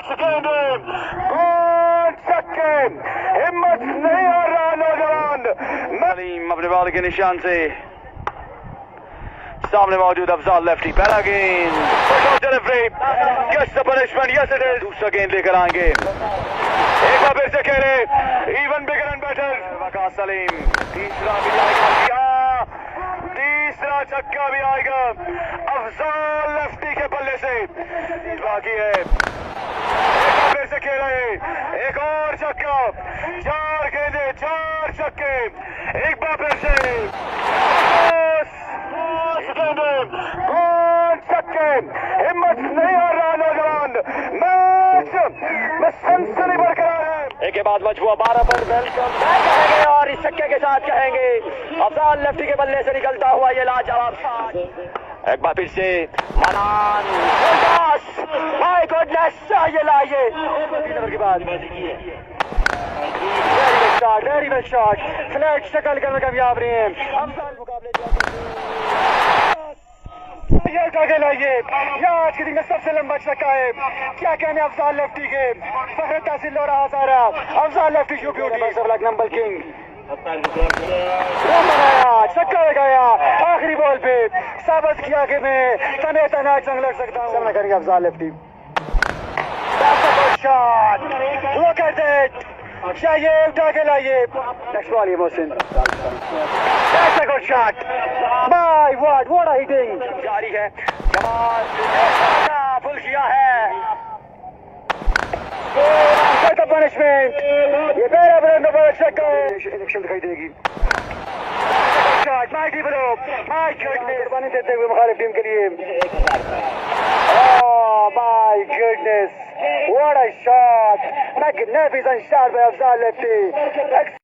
Second कौन सकते हिम्मत नहीं हार रहा नौजवान सलीम अपने बॉल के निशान से सामने मौजूद अफजाल लेफ्टी पहला गेंद पनिशमेंट यस इट इज दूसरा गेंद लेकर आएंगे एक बार फिर से खेले even bigger and better Salim तीसरा भी आएगा तीसरा छक्का भी आएगा अफजाल लेफ्टी के बल्ले से बाकी है एक बार फिर से खेले एक और छक्का चार गेंदे चार छक्के एक बार फिर से कौन छक्के हिम्मत नहीं हार रहा नौजवान मैच में सनसनी बरकरार है एक के बाद मजबूआ 12 पर वेलकम कहेंगे और इस छक्के के साथ कहेंगे अफजाल लेफ्टी के बल्ले से निकलता हुआ ये लाजवाब शॉट एक बार फिर से मनान माय गॉडनेस ये लाइए नंबर के बाद वेरी वेल शॉट फ्लैट शक्ल करने कामयाब रहे हैं अफजाल मुकाबले ये उठा लाइए यह आज के दिन में सबसे लंबा छक्का है क्या कहने अफजाल लेफ्टी के फखर तहसील हो रहा सारा Afzal lefty show beauty number king run बनाया छक्का लगाया आखिरी बॉल पे साबित किया कि मैं तने तना जंग लड़ सकता हूँ करेंगे Afzal lefty shot look at it चाहिए उठा के लाइए नेक्स्ट बॉल ये Mohsin that's a good shot by what a hitting जारी है जमाल फुल किया है पनिशमेंट ये पहला बॉल पर छक्का इलेक्शन दिखाई देगी shot mighty bro my goodness पानी देते हुए मुखालिफ टीम के लिए oh my goodness What a shot! Magnificent shot by Afzaal Lefty.